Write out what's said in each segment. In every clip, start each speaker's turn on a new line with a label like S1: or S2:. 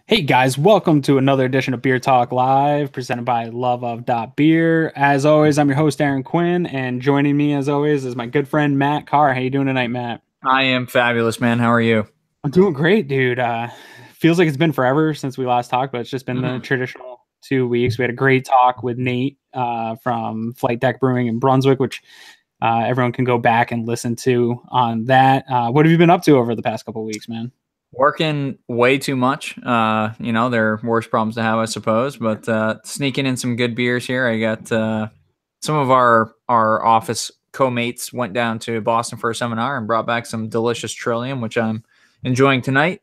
S1: Hey guys, welcome to another edition of Beer Talk Live, presented by Loveof.beer. As always, I'm your host Aaron Quinn, and joining me as always is my good friend Matt Carr. How you doing tonight, Matt?
S2: I am fabulous, man. How are you?
S1: I'm doing great, dude. Feels like it's been forever since we last talked, but it's just been the
S2: Mhm.
S1: traditional 2 weeks. We had a great talk with Nate from Flight Deck Brewing in Brunswick, which everyone can go back and listen to on that. What have you been up to over the past couple of weeks, man?
S2: Working way too much. There are worse problems to have, I suppose. But sneaking in some good beers here. I got some of our office co-mates went down to Boston for a seminar and brought back some delicious Trillium, which I'm enjoying tonight.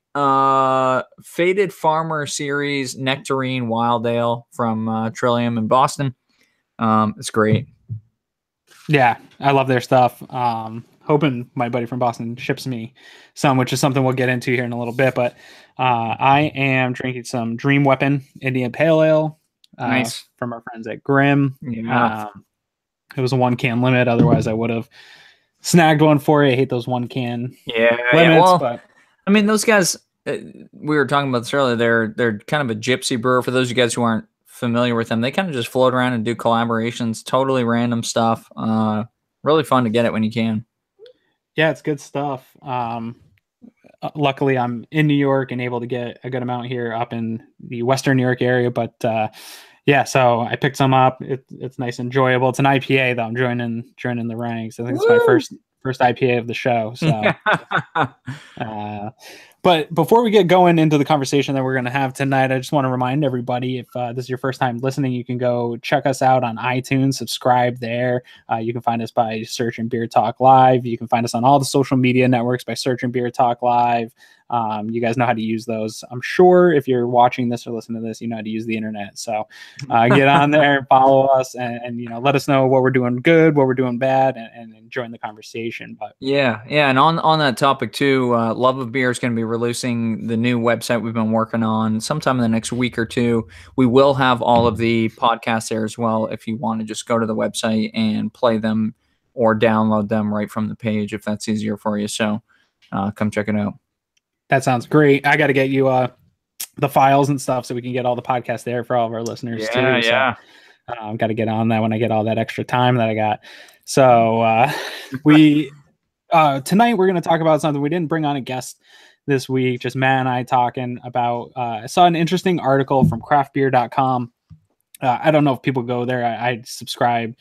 S2: Faded Farmer Series Nectarine Wild Ale from Trillium in Boston. It's great.
S1: Yeah, I love their stuff. Hoping my buddy from Boston ships me some, which is something we'll get into here in a little bit. But I am drinking some Dream Weapon Indian Pale Ale
S2: Nice.
S1: from our friends at Grimm.
S2: Yeah.
S1: It was a 1 can limit. Otherwise, I would have snagged one for you. I hate those 1 can
S2: Yeah, yeah.
S1: limits,
S2: Well,
S1: but
S2: I mean, those guys. We were talking about this earlier. They're kind of a gypsy brewer. For those of you guys who aren't familiar with them, they kind of just float around and do collaborations, totally random stuff. Really fun to get it when you can.
S1: yeah, it's good stuff. Luckily, I'm in New York and able to get a good amount here up in the Western New York area. But yeah, so I picked some up. It's nice, and enjoyable. It's an IPA though. I'm joining the ranks. I think it's my
S2: Woo!
S1: first IPA of the show. So
S2: Yeah.
S1: uh, but before we get going into the conversation that we're going to have tonight, I just want to remind everybody, if this is your first time listening, you can go check us out on iTunes, subscribe there. You can find us by searching Beer Talk Live. You can find us on all the social media networks by searching Beer Talk Live. You guys know how to use those. I'm sure if you're watching this or listening to this, you know how to use the internet. So get on there and follow us, and let us know what we're doing good, what we're doing bad, and join the conversation. But
S2: Yeah, and on that topic too, Love of Beer is going to be releasing the new website we've been working on sometime in the next week or two. We will have all of the podcasts there as well. If you want to just go to the website and play them or download them right from the page, if that's easier for you. So come check it out.
S1: that sounds great. I got to get you the files and stuff so we can get all the podcasts there for all of our listeners
S2: Yeah,
S1: too. So
S2: yeah.
S1: got to get on that when I get all that extra time that I got. So we tonight we're going to talk about something. We didn't bring on a guest this week, just Matt and I talking about. I saw an interesting article from craftbeer.com. I don't know if people go there. I subscribe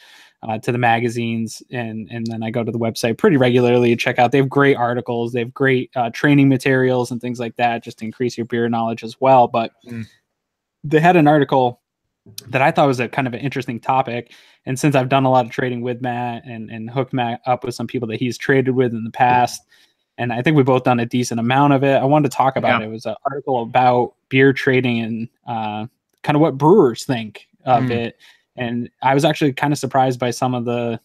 S1: to the magazines, and then I go to the website pretty regularly to check out. They have great articles. They have great training materials and things like that, just to increase your beer knowledge as well. But
S2: Mm.
S1: they had an article that I thought was a kind of an interesting topic. And since I've done a lot of trading with Matt and hooked Matt up with some people that he's traded with in the past, and I think we've both done a decent amount of it, I wanted to talk about
S2: Yeah.
S1: it. It was an article about beer trading and kind of what brewers think of
S2: Mm.
S1: it. And I was actually kind of surprised by some of the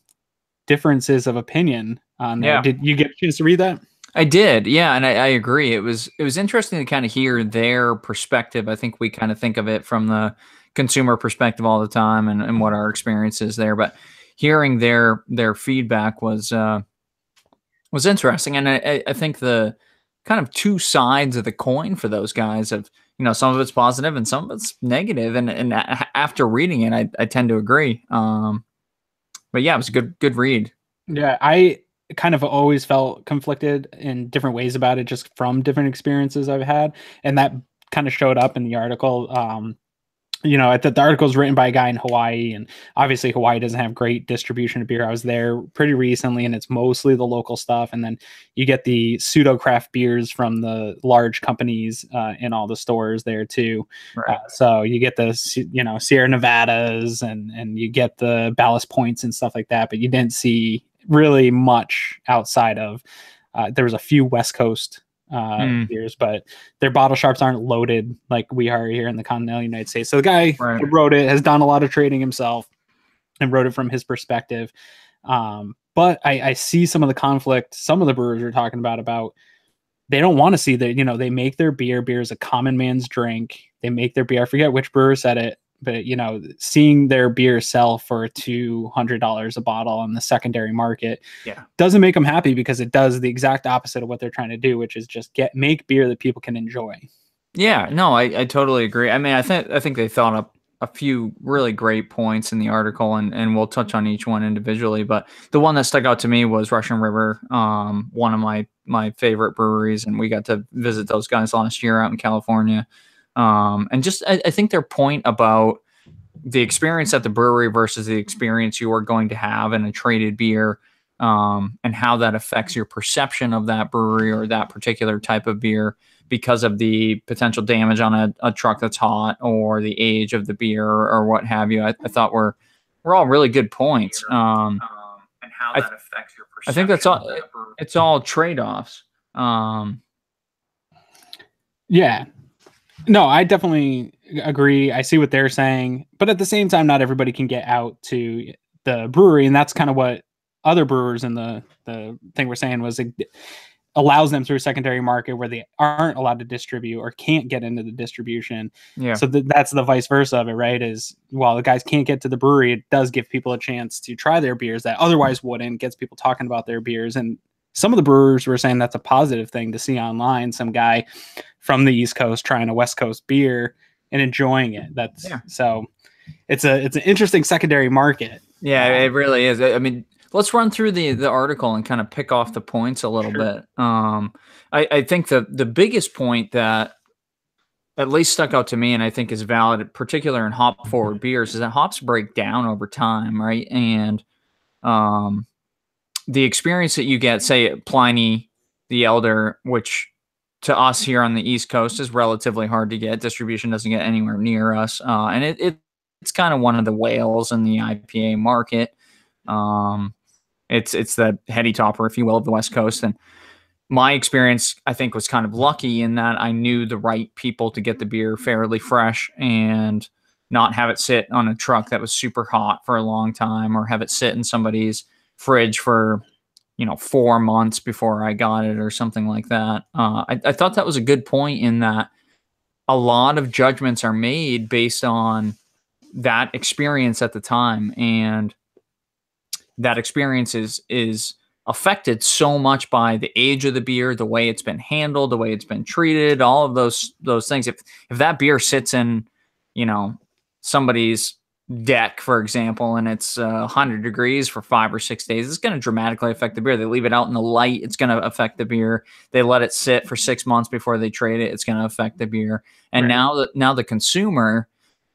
S1: differences of opinion on there.
S2: Yeah.
S1: Did you get a chance to read that?
S2: I did, yeah, and I agree. It was interesting to kind of hear their perspective. I think we kind of think of it from the consumer perspective all the time, and what our experience is there. But hearing their feedback was interesting, and I think the kind of two sides of the coin for those guys of some of it's positive and some of it's negative, and after reading it, I tend to agree. But yeah, it was a good read.
S1: Yeah, I kind of always felt conflicted in different ways about it, just from different experiences I've had, and that kind of showed up in the article. The article is written by a guy in Hawaii, and obviously Hawaii doesn't have great distribution of beer. I was there pretty recently, and it's mostly the local stuff, and then you get the pseudo craft beers from the large companies in all the stores there too.
S2: Right.
S1: So you get the Sierra Nevadas, and you get the Ballast Points and stuff like that, but you didn't see really much outside of. There was a few West Coast
S2: Mm,
S1: beers, but their bottle sharps aren't loaded like we are here in the continental United States. So the guy
S2: right.
S1: who wrote it has done a lot of trading himself and wrote it from his perspective. But I see some of the conflict. Some of the brewers are talking about they don't want to see that. They make their beer. Beer is a common man's drink. They make their beer. I forget which brewer said it, but seeing their beer sell for $200 a bottle on the secondary market
S2: Yeah.
S1: doesn't make them happy, because it does the exact opposite of what they're trying to do, which is just make beer that people can enjoy.
S2: Yeah, no, I totally agree. I mean, I think they thought up a few really great points in the article, and we'll touch on each one individually. But the one that stuck out to me was Russian River, one of my favorite breweries, and we got to visit those guys last year out in California. And just I think their point about the experience at the brewery versus the experience you are going to have in a traded beer, and how that affects your perception of that brewery or that particular type of beer because of the potential damage on a truck that's hot or the age of the beer or what have you. I thought were all really good points.
S3: And how
S2: I,
S3: that affects your
S2: I think
S3: perception
S2: that's
S3: of
S2: all.
S3: that brewery.
S2: It's all trade-offs.
S1: Yeah. No, I definitely agree. I see what they're saying, but at the same time, not everybody can get out to the brewery, and that's kind of what other brewers in the thing we're saying was it allows them through a secondary market where they aren't allowed to distribute or can't get into the distribution.
S2: Yeah.
S1: So that's the vice versa of it, right? Is while the guys can't get to the brewery, it does give people a chance to try their beers that otherwise wouldn't, gets people talking about their beers. And some of the brewers were saying that's a positive thing to see online. Some guy from the East Coast trying a West Coast beer and enjoying it. So it's an interesting secondary market.
S2: Yeah, it really is. I mean, let's run through the article and kind of pick off the points a little bit. I think the biggest point that at least stuck out to me, and I think is valid, particular in hop forward beers, is that hops break down over time, right? And the experience that you get, say Pliny the Elder, which to us here on the East Coast is relatively hard to get. Distribution doesn't get anywhere near us, and it's kind of one of the whales in the IPA market. It's the heady topper, if you will, of the West Coast. And my experience, I think, was kind of lucky in that I knew the right people to get the beer fairly fresh and not have it sit on a truck that was super hot for a long time or have it sit in somebody's fridge for 4 months before I got it or something like that. I thought that was a good point in that a lot of judgments are made based on that experience at the time, and that experience is affected so much by the age of the beer, the way it's been handled, the way it's been treated, all of those things. If that beer sits in, somebody's deck, for example, and it's 100 degrees for 5 or 6 days, it's going to dramatically affect the beer. They leave it out in the light, it's going to affect the beer. They let it sit for 6 months before they trade it, it's going to affect the beer. And
S1: Right.
S2: now the consumer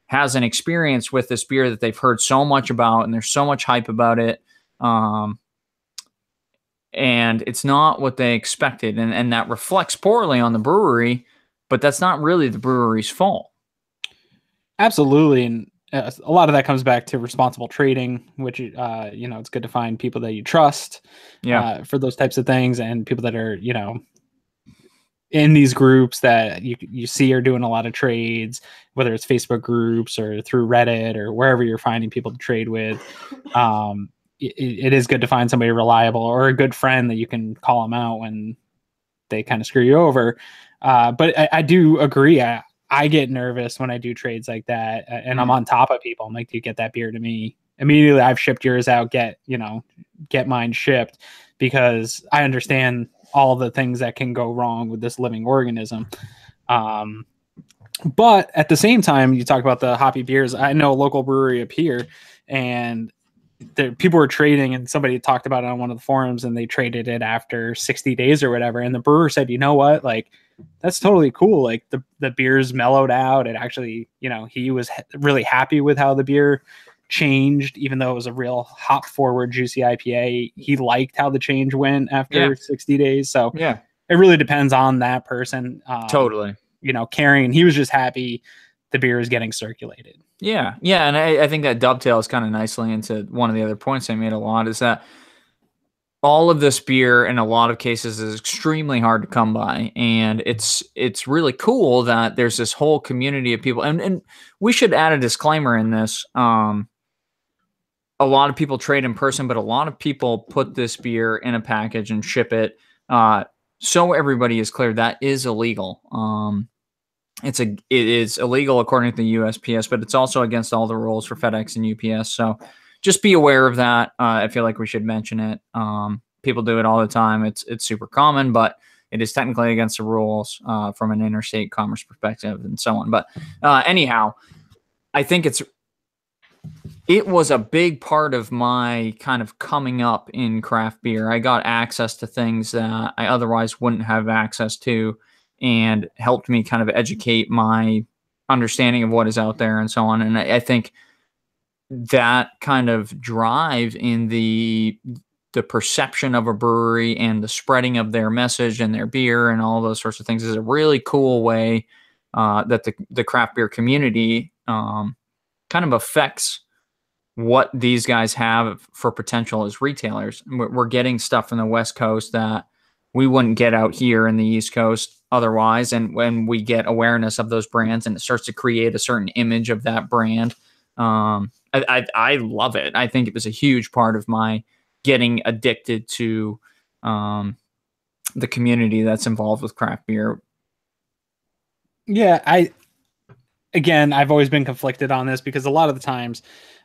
S2: has an experience with this beer that they've heard so much about, and there's so much hype about it. And it's not what they expected. And that reflects poorly on the brewery, but that's not really the brewery's fault.
S1: Absolutely. And a lot of that comes back to responsible trading, which, it's good to find people that you trust for those types of things, and people that are, in these groups that you see are doing a lot of trades, whether it's Facebook groups or through Reddit or wherever you're finding people to trade with. It is good to find somebody reliable or a good friend that you can call them out when they kind of screw you over. But I do agree. I get nervous when I do trades like that, and I'm on top of people. I'm like, do you get that beer to me? Immediately, I've shipped yours out. Get mine shipped, because I understand all the things that can go wrong with this living organism. But at the same time, you talk about the hoppy beers. I know a local brewery up here, and people were trading, and somebody talked about it on one of the forums, and they traded it after 60 days or whatever. And the brewer said, you know what, like, that's totally cool. Like the beer's mellowed out. It actually, he was really happy with how the beer changed, even though it was a real hop forward, juicy IPA. He liked how the change went after 60 days. So it really depends on that person.
S2: Totally.
S1: Carrying, he was just happy the beer is getting circulated.
S2: Yeah. And I think that dovetails kind of nicely into one of the other points I made a lot, is that all of this beer in a lot of cases is extremely hard to come by. And it's really cool that there's this whole community of people. And we should add a disclaimer in this. A lot of people trade in person, but a lot of people put this beer in a package and ship it. So everybody is clear, that is illegal. It is illegal according to the USPS, but it's also against all the rules for FedEx and UPS. So just be aware of that. I feel like we should mention it. People do it all the time. It's super common, but it is technically against the rules from an interstate commerce perspective and so on. But anyhow, I think it was a big part of my kind of coming up in craft beer. I got access to things that I otherwise wouldn't have access to, and helped me kind of educate my understanding of what is out there and so on. And I think that kind of drive in the perception of a brewery and the spreading of their message and their beer and all those sorts of things is a really cool way that the craft beer community kind of affects what these guys have for potential as retailers. We're getting stuff from the West Coast that we wouldn't get out here in the East Coast otherwise. And when we get awareness of those brands and it starts to create a certain image of that brand, I love it. I think it was a huge part of my getting addicted to the community that's involved with craft beer.
S1: Yeah, I've always been conflicted on this because a lot of the times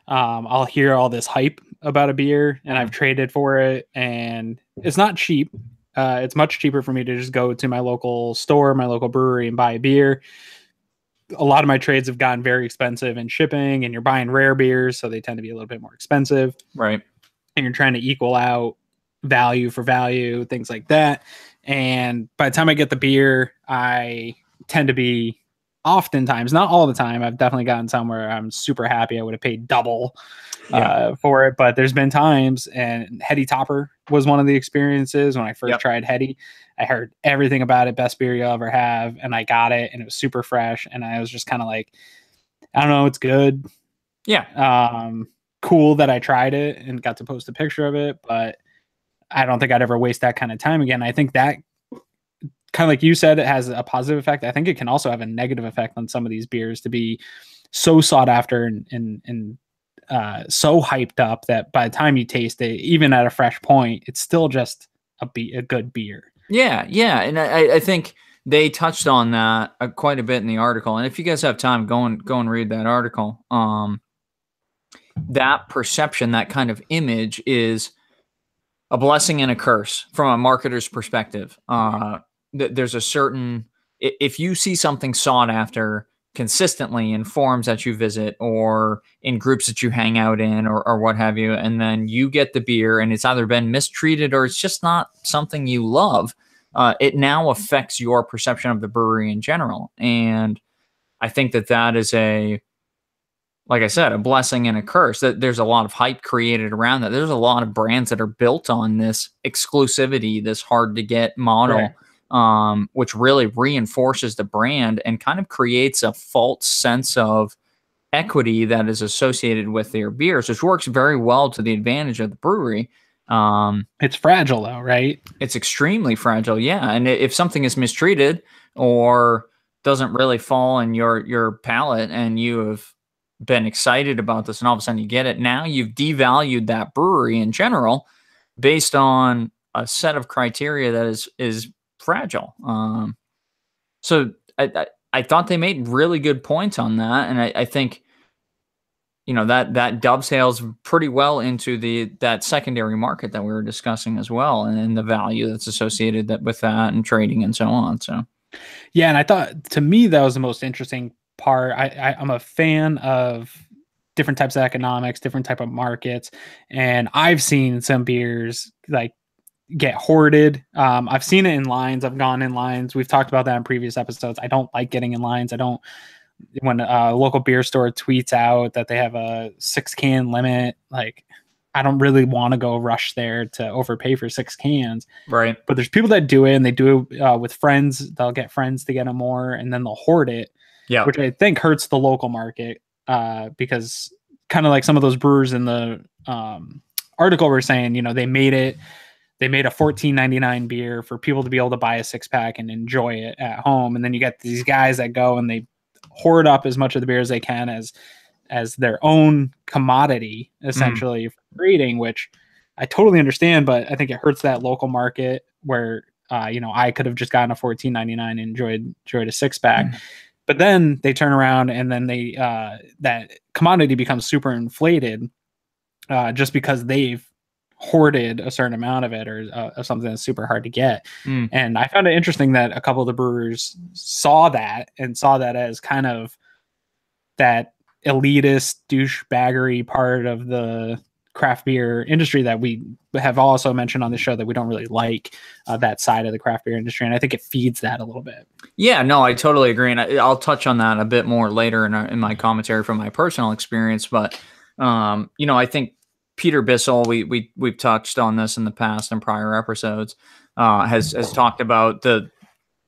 S1: I'll hear all this hype about a beer and I've traded for it, and it's not cheap. It's much cheaper for me to just go to my local store, my local brewery, and buy a beer. A lot of my trades have gotten very expensive in shipping, and you're buying rare beers, so they tend to be a little bit more expensive.
S2: Right.
S1: And you're trying to equal out value for value, things like that. And by the time I get the beer, I tend to be, oftentimes, not all the time, I've definitely gotten some where I'm super happy. I would have paid double for it, but there's been times, and Heady Topper was one of the experiences when I first tried Heady. I heard everything about it, best beer you'll ever have, and I got it, and it was super fresh, and I was just kind of like, I don't know, it's good.
S2: Yeah.
S1: Cool that I tried it and got to post a picture of it, but I don't think I'd ever waste that kind of time again. I think that, kind of like you said, it has a positive effect. I think it can also have a negative effect on some of these beers to be so sought after and so hyped up that by the time you taste it, even at a fresh point, it's still just a good beer.
S2: Yeah. And I think they touched on that quite a bit in the article. And if you guys have time, go and read that article. That perception, that kind of image is a blessing and a curse from a marketer's perspective. There's a certain, if you see something sought after consistently in forums that you visit or in groups that you hang out in or what have you, and then you get the beer and it's either been mistreated or it's just not something you love, it now affects your perception of the brewery in general. And I think that is like I said, a blessing and a curse. That there's a lot of hype created around that. There's a lot of brands that are built on this exclusivity, this hard to get model, which really reinforces the brand and kind of creates a false sense of equity that is associated with their beers, which works very well to the advantage of the brewery.
S1: It's fragile though, right?
S2: It's extremely fragile. Yeah. And if something is mistreated or doesn't really fall in your palate and you have been excited about this and all of a sudden you get it, now you've devalued that brewery in general based on a set of criteria that is fragile. So I thought they made really good points on that, and I think that dovetails pretty well into that secondary market that we were discussing as well, and the value that's associated with that and trading and so on. So
S1: yeah, and I thought, to me, that was the most interesting part. I'm a fan of different types of economics, different type of markets, and I've seen some beers like get hoarded. I've seen it in lines. I've gone in lines. We've talked about that in previous episodes. I don't like getting in lines. When a local beer store tweets out that they have a 6-can limit, like, I don't really want to go rush there to overpay for 6 cans.
S2: Right.
S1: But there's people that do it, and they do it with friends. They'll get friends to get them more, and then they'll hoard it. Yeah, which I think hurts the local market because, kind of like some of those brewers in the article were saying, they made a $14.99 beer for people to be able to buy a 6-pack and enjoy it at home. And then you get these guys that go and they hoard up as much of the beer as they can as their own commodity, essentially, for trading, which I totally understand, but I think it hurts that local market where, I could have just gotten a $14.99 and enjoyed a 6-pack. But then they turn around and then that commodity becomes super inflated just because they've hoarded a certain amount of it, or of something that's super hard to get.
S2: Mm.
S1: And I found it interesting that a couple of the brewers saw that as kind of that elitist douchebaggery part of the craft beer industry that we have also mentioned on the show that we don't really like, that side of the craft beer industry. And I think it feeds that a little bit.
S2: Yeah, no, I totally agree. And I'll touch on that a bit more later in my commentary from my personal experience. But, I think Peter Bissell, we've touched on this in the past in prior episodes, has talked about the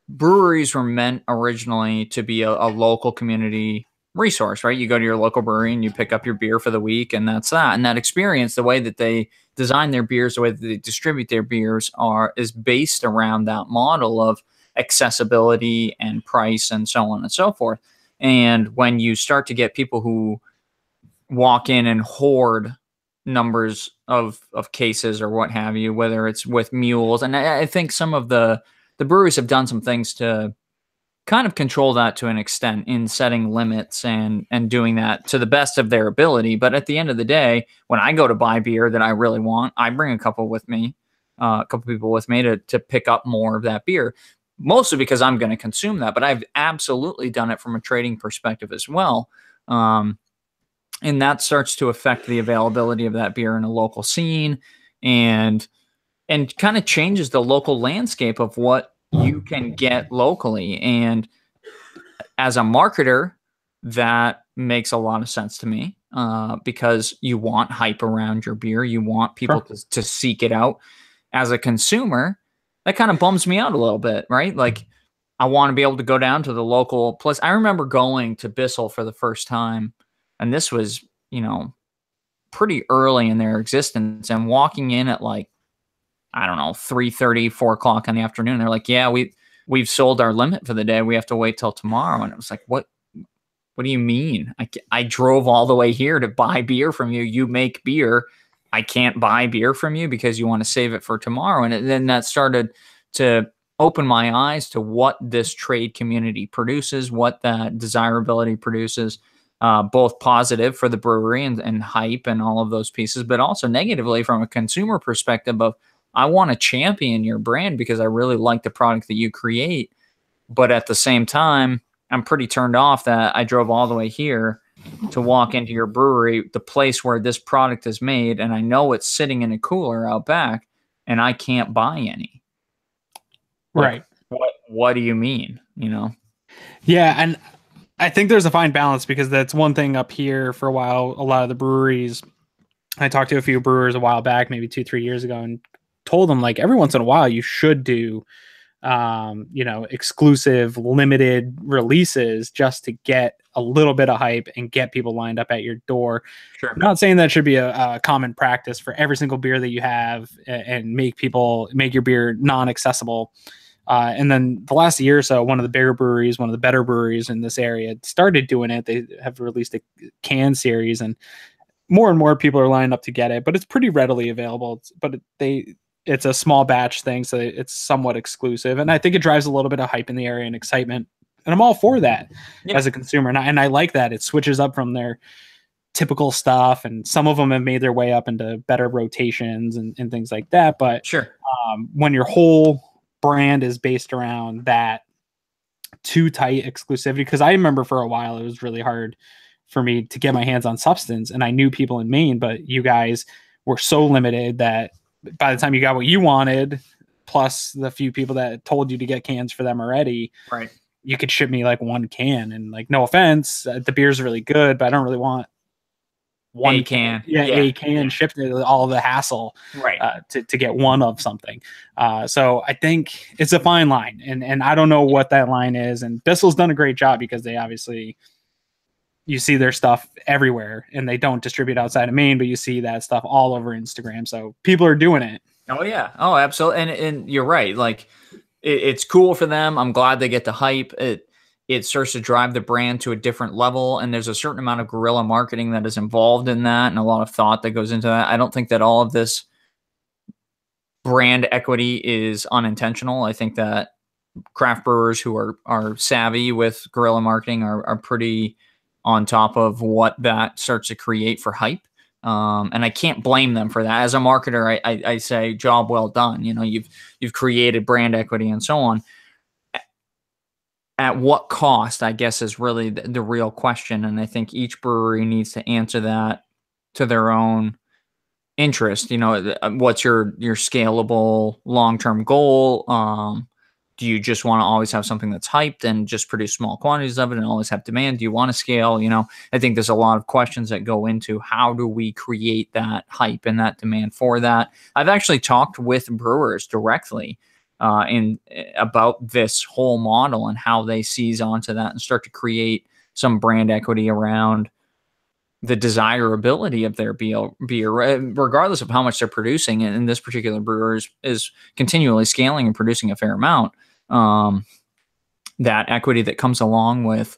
S2: breweries were meant originally to be a local community resource, right? You go to your local brewery and you pick up your beer for the week, and that's that. And that experience, the way that they design their beers, the way that they distribute their beers is based around that model of accessibility and price and so on and so forth. And when you start to get people who walk in and hoard numbers of cases or what have you, whether it's with mules, and I think some of the breweries have done some things to kind of control that to an extent in setting limits and doing that to the best of their ability. But at the end of the day, when I go to buy beer that I really want, I bring a couple with me, a couple people with me to pick up more of that beer, mostly because I'm going to consume that. But I've absolutely done it from a trading perspective as well. And that starts to affect the availability of that beer in a local scene and kind of changes the local landscape of what you can get locally. And as a marketer, that makes a lot of sense to me, because you want hype around your beer. You want people to seek it out. As a consumer, that kind of bums me out a little bit, right? Like, I want to be able to go down to the local place. I remember going to Bissell for the first time, and this was, pretty early in their existence, and walking in at like, I don't know, 3:30, 4 o'clock in the afternoon. They're like, yeah, we've sold our limit for the day. We have to wait till tomorrow. And it was like, what do you mean? I drove all the way here to buy beer from you. You make beer. I can't buy beer from you because you want to save it for tomorrow. And then that started to open my eyes to what this trade community produces, what that desirability produces, both positive for the brewery and hype and all of those pieces, but also negatively from a consumer perspective of, I want to champion your brand because I really like the product that you create. But at the same time, I'm pretty turned off that I drove all the way here to walk into your brewery, the place where this product is made, and I know it's sitting in a cooler out back, and I can't buy any.
S1: Right.
S2: What do you mean?
S1: Yeah, and I think there's a fine balance, because that's one thing up here for a while. A lot of the breweries, I talked to a few brewers a while back, maybe 2-3 years ago, and told them, like, every once in a while you should do exclusive limited releases just to get a little bit of hype and get people lined up at your door.
S2: Sure.
S1: I'm not saying that should be a common practice for every single beer that you have, and make your beer non-accessible. And then the last year or so, one of the bigger breweries, one of the better breweries in this area, started doing it. They have released a can series, and more people are lining up to get it, but it's pretty readily available. It's a small batch thing, so it's somewhat exclusive. And I think it drives a little bit of hype in the area and excitement. And I'm all for that as a consumer. And I like that it switches up from their typical stuff. And some of them have made their way up into better rotations and things like that. But
S2: sure,
S1: when your whole brand is based around that too tight exclusivity, because I remember for a while it was really hard for me to get my hands on substance, and I knew people in Maine, but you guys were so limited that by the time you got what you wanted, plus the few people that told you to get cans for them already,
S2: right,
S1: you could ship me like one can. And like, no offense, the beer's really good, but I don't really want one can. A can shipped, all the hassle,
S2: right,
S1: to get one of something. So I think it's a fine line, and I don't know what that line is. And Bissell's done a great job, because they obviously, you see their stuff everywhere, and they don't distribute outside of Maine, but you see that stuff all over Instagram. So people are doing it.
S2: Oh yeah. Oh, absolutely. And you're right. Like, it's cool for them. I'm glad they get the hype. It starts to drive the brand to a different level. And there's a certain amount of guerrilla marketing that is involved in that, and a lot of thought that goes into that. I don't think that all of this brand equity is unintentional. I think that craft brewers who are savvy with guerrilla marketing are pretty on top of what that starts to create for hype. And I can't blame them for that. As a marketer, I say job well done. You know, you've created brand equity and so on. At what cost, I guess, is really the real question. And I think each brewery needs to answer that to their own interest. You know, what's your scalable long-term goal? Do you just want to always have something that's hyped and just produce small quantities of it and always have demand? Do you want to scale? You know, I think there's a lot of questions that go into how do we create that hype and that demand for that. I've actually talked with brewers directly about this whole model and how they seize onto that and start to create some brand equity around the desirability of their beer, regardless of how much they're producing. And this particular brewer is continually scaling and producing a fair amount. That equity that comes along with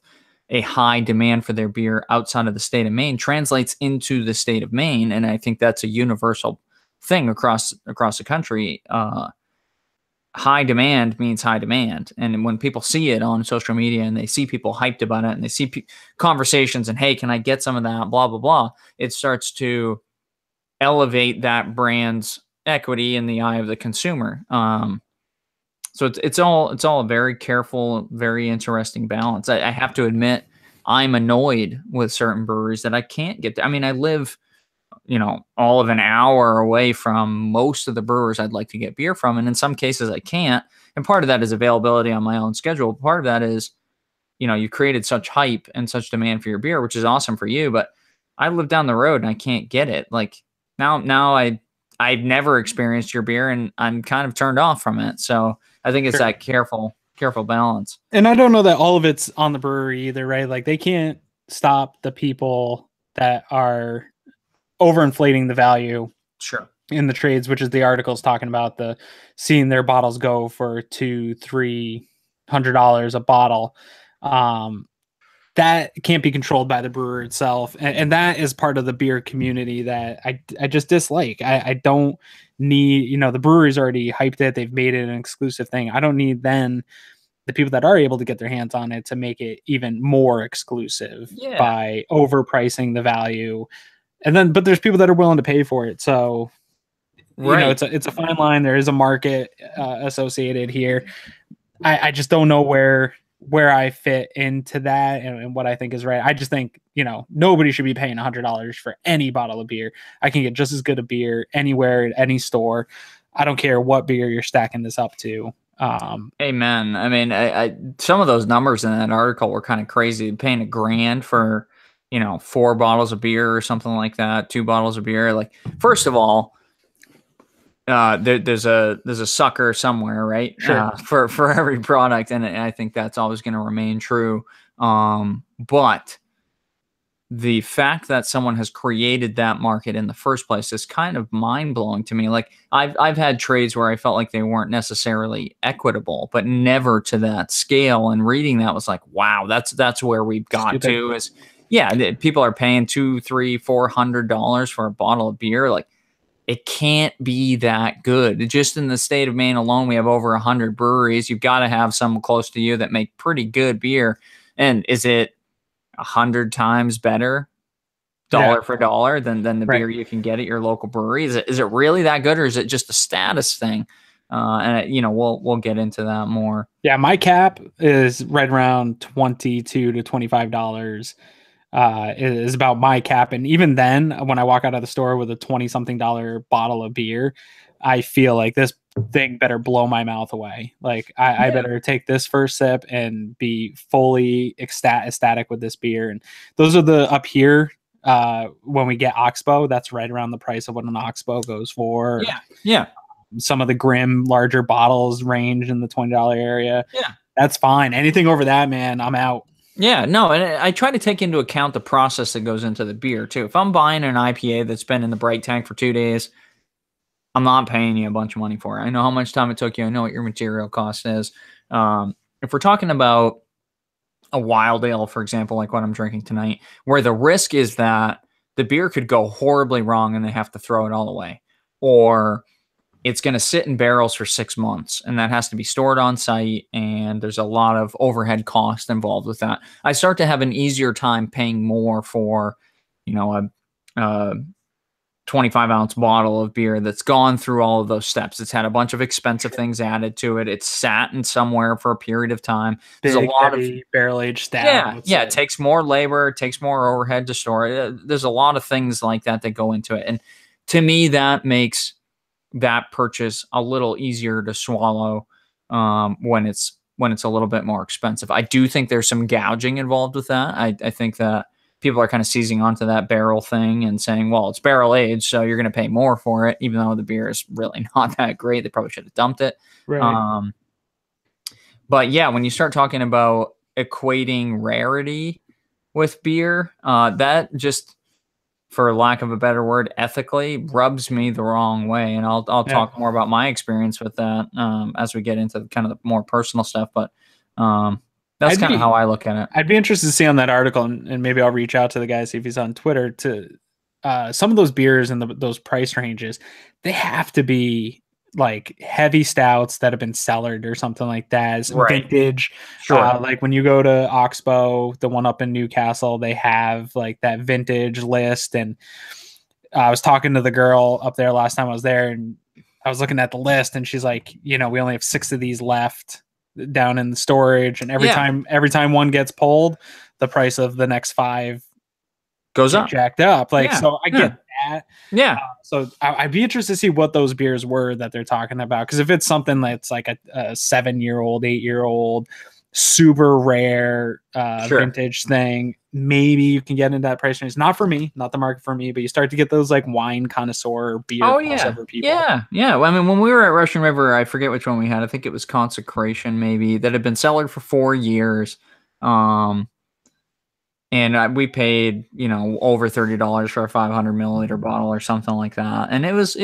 S2: a high demand for their beer outside of the state of Maine translates into the state of Maine. And I think that's a universal thing across the country. High demand means high demand. And when people see it on social media and they see people hyped about it and they see conversations and, hey, can I get some of that, blah, blah, blah, it starts to elevate that brand's equity in the eye of the consumer. So it's all a very careful, very interesting balance. I have to admit, I'm annoyed with certain breweries that I can't get to. I mean, I live, you know, all of an hour away from most of the brewers I'd like to get beer from. And in some cases I can't. And part of that is availability on my own schedule. Part of that is, you know, you created such hype and such demand for your beer, which is awesome for you, but I live down the road and I can't get it. Like now I've never experienced your beer and I'm kind of turned off from it. So I think it's that careful balance.
S1: And I don't know that all of it's on the brewery either, right? Like they can't stop the people that are overinflating the value in the trades, which is the articles talking about the seeing their bottles go for $200-$300 a bottle. That can't be controlled by the brewer itself. And that is part of the beer community that I just dislike. I don't need, you know, the brewery's already hyped it. They've made it an exclusive thing. I don't need then the people that are able to get their hands on it to make it even more exclusive by overpricing the value. And then, but there's people that are willing to pay for it. So, you know, it's a fine line. There is a market associated here. I just don't know where I fit into that and what I think is right. I just think, you know, nobody should be paying $100 for any bottle of beer. I can get just as good a beer anywhere at any store. I don't care what beer you're stacking this up to.
S2: Amen. I mean, I some of those numbers in that article were kind of crazy. Paying $1,000 for, you know, 4 bottles of beer or something like that, 2 bottles of beer. Like, first of all, there's a sucker somewhere, right?
S1: Sure.
S2: For every product, and I think that's always going to remain true. But the fact that someone has created that market in the first place is kind of mind blowing to me. Like I've had trades where I felt like they weren't necessarily equitable, but never to that scale. And reading that was like, wow, that's where we've got to. Is people are paying $200, $300, $400 for a bottle of beer. Like, it can't be that good. Just in the state of Maine alone, we have over 100 breweries. You've got to have some close to you that make pretty good beer. And is it 100 times better, dollar for dollar, than the beer you can get at your local brewery? Is it really that good, or is it just a status thing? And you know, we'll get into that more.
S1: Yeah, my cap is right around $22 to $25. Is about my cap. And even then, when I walk out of the store with a $20-something bottle of beer, I feel like this thing better blow my mouth away. Like I better take this first sip and be fully ecstatic with this beer. And those are the up here. When we get Oxbow, that's right around the price of what an Oxbow goes for.
S2: Yeah.
S1: Some of the Grim larger bottles range in the $20 area.
S2: Yeah.
S1: That's fine. Anything over that, man, I'm out.
S2: Yeah, no, and I try to take into account the process that goes into the beer, too. If I'm buying an IPA that's been in the bright tank for 2 days, I'm not paying you a bunch of money for it. I know how much time it took you. I know what your material cost is. If we're talking about a wild ale, for example, like what I'm drinking tonight, where the risk is that the beer could go horribly wrong and they have to throw it all away, or it's going to sit in barrels for 6 months and that has to be stored on site. And there's a lot of overhead cost involved with that. I start to have an easier time paying more for, you know, 25-ounce bottle of beer that's gone through all of those steps. It's had a bunch of expensive things added to it. It's sat in somewhere for a period of time. There's
S1: Big,
S2: a lot
S1: heavy,
S2: of
S1: barrel-aged stout.
S2: it takes more labor, it takes more overhead to store it. There's a lot of things like that go into it. And to me, that makes that purchase a little easier to swallow when it's a little bit more expensive. I do think there's some gouging involved with that. I think that people are kind of seizing onto that barrel thing and saying, well, it's barrel aged, so you're going to pay more for it, even though the beer is really not that great. They probably should have dumped it.
S1: Right.
S2: But yeah, when you start talking about equating rarity with beer, that just, for lack of a better word, ethically rubs me the wrong way. And I'll talk more about my experience with that as we get into kind of the more personal stuff. But that's kind of how I look at it.
S1: I'd be interested to see on that article, and maybe I'll reach out to the guy, see if he's on Twitter, to some of those beers and those price ranges. They have to be like heavy stouts that have been cellared or something like that.
S2: Right.
S1: Vintage.
S2: Sure.
S1: Like when you go to Oxbow, the one up in Newcastle, they have like that vintage list. And I was talking to the girl up there last time I was there, and I was looking at the list, and she's like, we only have 6 of these left down in the storage, and every time one gets pulled, the price of the next 5
S2: goes up,
S1: jacked up. Like, so I get that.
S2: Yeah.
S1: So I'd be interested to see what those beers were that they're talking about. Because if it's something that's like a 7-year-old, 8-year-old, super rare vintage thing, maybe you can get into that price range. Not for me, not the market for me, but you start to get those like wine connoisseur beer crossover people.
S2: Yeah. Well, I mean, when we were at Russian River, I forget which one we had. I think it was Consecration, maybe, that had been cellared for 4 years. And we paid, over $30 for a 500 milliliter bottle or something like that. And it was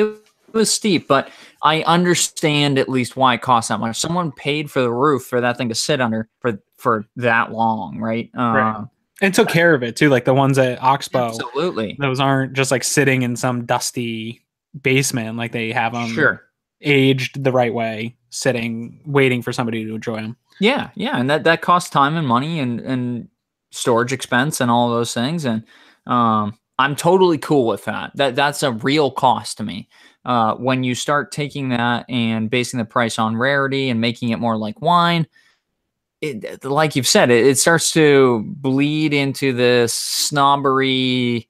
S2: steep, but I understand at least why it costs that much. Someone paid for the roof for that thing to sit under for that long, right?
S1: Right. And took care of it too. Like the ones at Oxbow.
S2: Absolutely.
S1: Those aren't just like sitting in some dusty basement. Like they have them aged the right way, sitting, waiting for somebody to enjoy them.
S2: Yeah. And that costs time and money and storage expense and all those things. And I'm totally cool with that. That's a real cost to me. When you start taking that and basing the price on rarity and making it more like wine, like you've said, it starts to bleed into this snobbery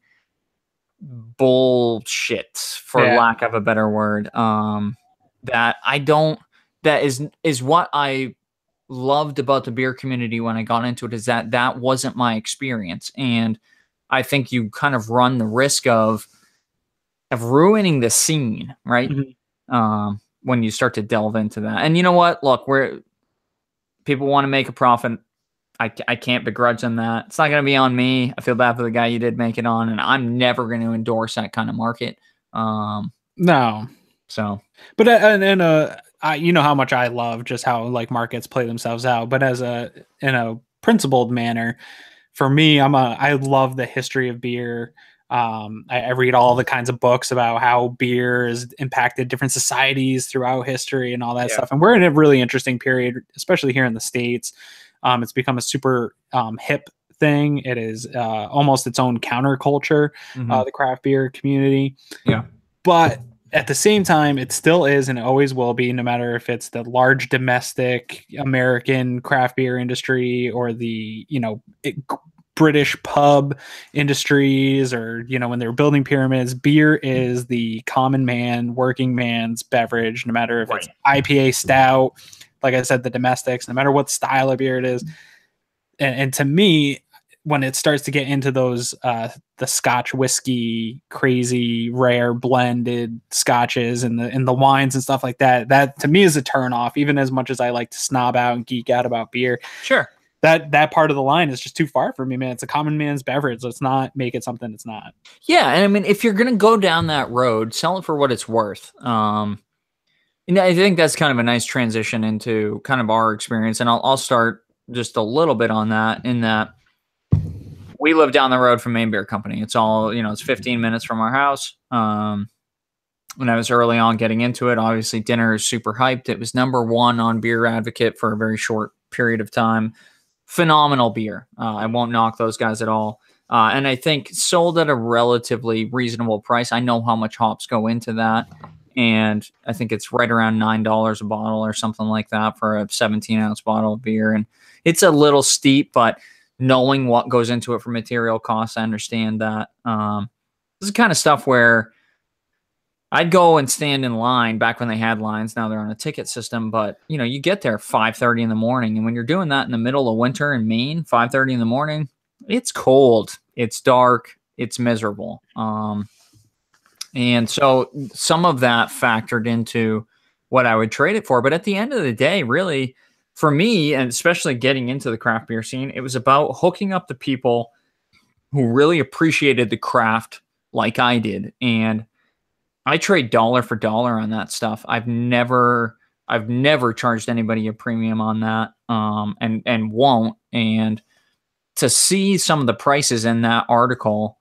S2: bullshit, for lack of a better word. That is what I loved about the beer community when I got into it, is that wasn't my experience. And I think you kind of run the risk of ruining the scene, right? Mm-hmm. When you start to delve into that. And you know what? Look, people want to make a profit. I can't begrudge them that. It's not going to be on me. I feel bad for the guy you did make it on, and I'm never going to endorse that kind of market.
S1: No.
S2: So,
S1: but you know how much I love just how like markets play themselves out. But in a principled manner, for me, I love the history of beer. I read all the kinds of books about how beer has impacted different societies throughout history and all that stuff. And we're in a really interesting period, especially here in the States. It's become a super hip thing. It is almost its own counterculture, the craft beer community. Yeah. But at the same time, it still is, and it always will be, no matter if it's the large domestic American craft beer industry or the, British pub industries, or, when they're building pyramids, beer is the common man, working man's beverage, no matter if it's IPA, stout, like I said, the domestics, no matter what style of beer it is. And to me, when it starts to get into those, the Scotch whiskey, crazy rare blended scotches and the wines and stuff like that, that to me is a turn off, even as much as I like to snob out and geek out about beer.
S2: Sure.
S1: That part of the line is just too far for me, man. It's a common man's beverage. Let's not make it something it's not.
S2: Yeah. And I mean, if you're going to go down that road, sell it for what it's worth. I think that's kind of a nice transition into kind of our experience. And I'll start just a little bit on that, in that we live down the road from Maine Beer Company. It's all, it's 15 minutes from our house. When I was early on getting into it, obviously dinner is super hyped. It was #1 on Beer Advocate for a very short period of time. Phenomenal beer. I won't knock those guys at all. And I think sold at a relatively reasonable price. I know how much hops go into that. And I think it's right around $9 a bottle or something like that for a 17-ounce bottle of beer. And it's a little steep, but knowing what goes into it for material costs, I understand that. This is the kind of stuff where I'd go and stand in line back when they had lines. Now they're on a ticket system, but you get there 5:30 in the morning. And when you're doing that in the middle of winter in Maine, 5:30 in the morning, it's cold, it's dark, it's miserable. And so some of that factored into what I would trade it for. But at the end of the day, really, for me, and especially getting into the craft beer scene, it was about hooking up the people who really appreciated the craft like I did. And I trade dollar for dollar on that stuff. I've never charged anybody a premium on that, and won't. And to see some of the prices in that article,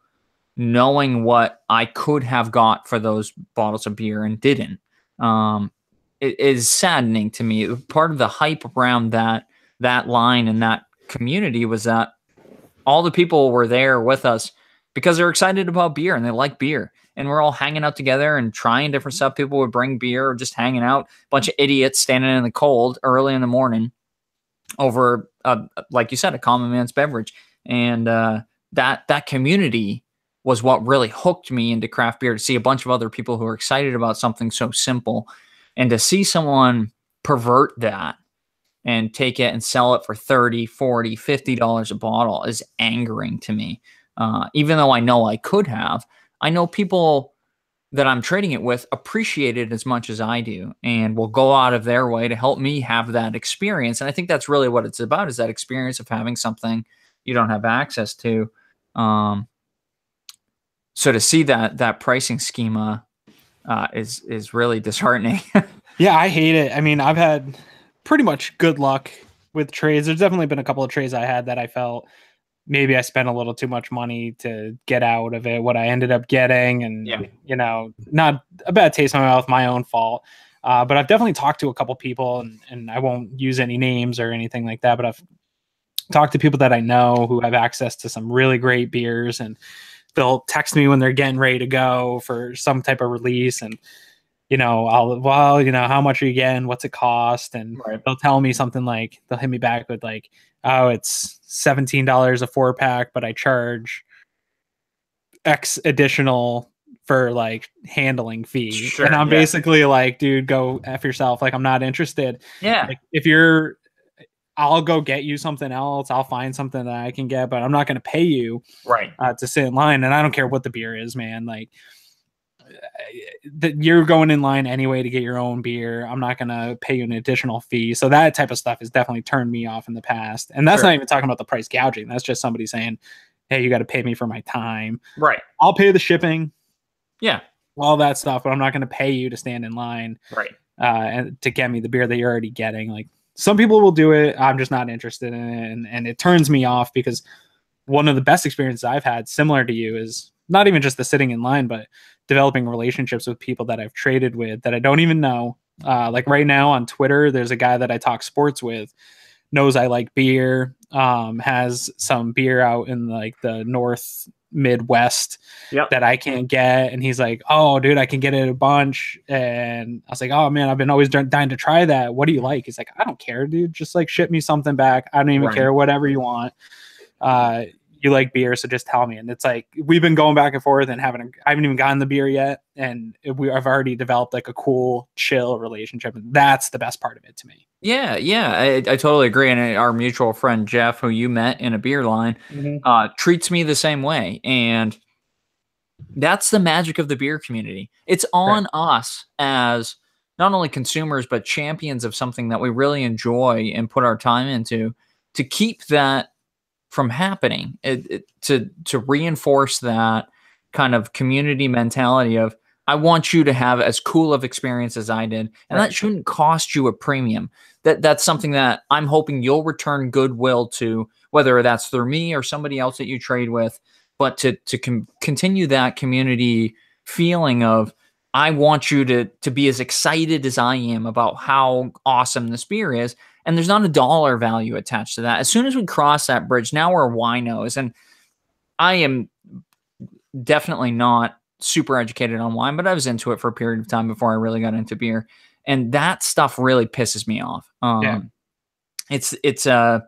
S2: knowing what I could have got for those bottles of beer and didn't, it is saddening to me. Part of the hype around that line and that community was that all the people were there with us because they're excited about beer and they like beer. And we're all hanging out together and trying different stuff. People would bring beer or just hanging out. A bunch of idiots standing in the cold early in the morning over, like you said, a common man's beverage. And that community was what really hooked me into craft beer, to see a bunch of other people who are excited about something so simple, and to see someone pervert that and take it and sell it for $30, $40, $50 a bottle is angering to me. Even though I know I could have, I know people that I'm trading it with appreciate it as much as I do and will go out of their way to help me have that experience. And I think that's really what it's about, is that experience of having something you don't have access to. So to see that pricing schema is really disheartening.
S1: Yeah, I hate it. I mean, I've had pretty much good luck with trades. There's definitely been a couple of trades I had that I felt maybe I spent a little too much money to get out of it, what I ended up getting, and not a bad taste in my mouth, my own fault. But I've definitely talked to a couple people, and I won't use any names or anything like that, but I've talked to people that I know who have access to some really great beers, and they'll text me when they're getting ready to go for some type of release, and how much are you getting? What's it cost? And they'll tell me something like, they'll hit me back with like, oh, it's $17 a 4-pack, but I charge X additional for like handling fee. Sure, and I'm basically like, dude, go F yourself. Like, I'm not interested.
S2: Yeah.
S1: Like, I'll go get you something else. I'll find something that I can get, but I'm not going to pay you to sit in line. And I don't care what the beer is, man. Like, you're going in line anyway to get your own beer. I'm not going to pay you an additional fee. So that type of stuff has definitely turned me off in the past. And that's not even talking about the price gouging. That's just somebody saying, hey, you got to pay me for my time.
S2: Right.
S1: I'll pay the shipping.
S2: Yeah.
S1: All that stuff, but I'm not going to pay you to stand in line.
S2: Right.
S1: And to get me the beer that you're already getting. Like, some people will do it. I'm just not interested in it. And it turns me off, because one of the best experiences I've had, similar to you, is not even just the sitting in line, but developing relationships with people that I've traded with that I don't even know. Like right now on Twitter, there's a guy that I talk sports with, knows I like beer, has some beer out in like the North Midwest that I can't get. And he's like, oh, dude, I can get it a bunch. And I was like, oh, man, I've been always dying to try that. What do you like? He's like, I don't care, dude. Just like ship me something back. I don't even care, whatever you want. You like beer, so just tell me. And it's like, we've been going back and forth and I haven't even gotten the beer yet. And I've already developed like a cool, chill relationship. And that's the best part of it to me.
S2: Yeah. I totally agree. And our mutual friend, Jeff, who you met in a beer line, treats me the same way. And that's the magic of the beer community. It's on us as not only consumers, but champions of something that we really enjoy and put our time into, to keep that from happening, to reinforce that kind of community mentality of, I want you to have as cool of experience as I did. And that shouldn't cost you a premium. That's something that I'm hoping you'll return goodwill to, whether that's through me or somebody else that you trade with, but to continue that community feeling of, I want you to be as excited as I am about how awesome this beer is. And there's not a dollar value attached to that. As soon as we cross that bridge, now we're winos. And I am definitely not super educated on wine, but I was into it for a period of time before I really got into beer. And that stuff really pisses me off.
S1: Yeah.
S2: It's a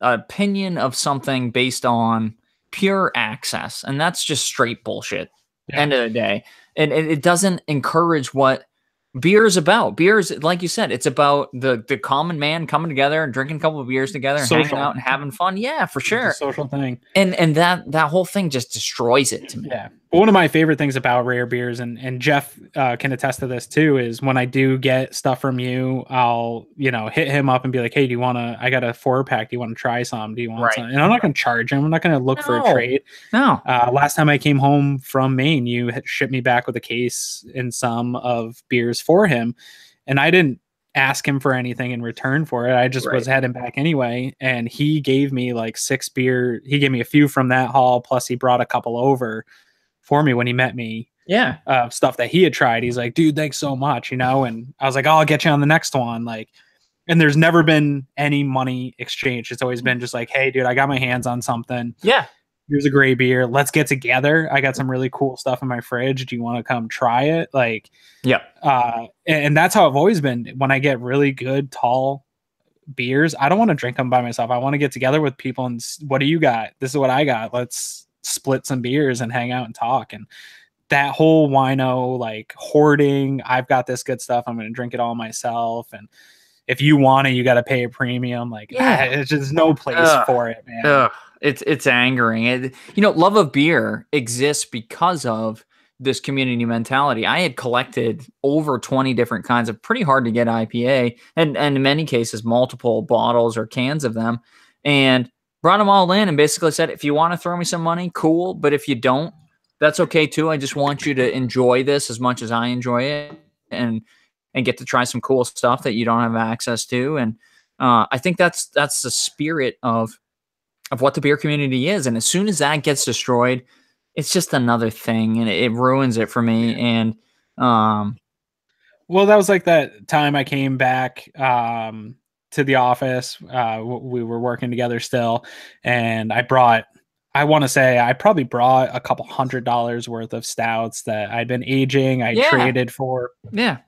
S2: opinion of something based on pure access, and that's just straight bullshit.
S1: Yeah.
S2: End of the day, and it doesn't encourage what beer is about. Beer is, like you said, it's about the common man coming together and drinking a couple of beers together and
S1: Social.
S2: hanging out and having fun. Yeah, for sure.
S1: It's a social thing.
S2: And that whole thing just destroys it to me.
S1: Yeah. But one of my favorite things about rare beers, and Jeff can attest to this too, is when I do get stuff from you, I'll, hit him up and be like, hey, I got a 4-pack. Do you want to try some? Do you want some? And I'm not going to charge him. I'm not going to look for a trade.
S2: No.
S1: Last time I came home from Maine, you had shipped me back with a case and some of beers for him. And I didn't ask him for anything in return for it. I just was heading back anyway. And he gave me like 6 beer. He gave me a few from that haul. Plus he brought a couple over for me when he met me.
S2: Yeah.
S1: Stuff that he had tried. He's like, dude, thanks so much. And I was like, oh, I'll get you on the next one. And there's never been any money exchange. It's always been just like, hey, dude, I got my hands on something.
S2: Yeah.
S1: Here's a great beer. Let's get together. I got some really cool stuff in my fridge. Do you want to come try it? And that's how I've always been. When I get really good, tall beers, I don't want to drink them by myself. I want to get together with people and what do you got? This is what I got. Let's split some beers and hang out and talk. And that whole wino, hoarding, I've got this good stuff. I'm going to drink it all myself. And if you want it, you got to pay a premium. It's just no place for it, man.
S2: It's angering. Loveof.beer exists because of this community mentality. I had collected over 20 different kinds of pretty hard to get IPA, and in many cases, multiple bottles or cans of them, and brought them all in and basically said, if you want to throw me some money, cool. But if you don't, that's okay too. I just want you to enjoy this as much as I enjoy it and get to try some cool stuff that you don't have access to. And I think that's the spirit of what the beer community is. And as soon as that gets destroyed, it's just another thing and it ruins it for me. And
S1: well, that was like that time I came back to the office. We were working together still, and I want to say I probably brought a couple $100 worth of stouts that I'd been aging. I traded for.
S2: Yeah.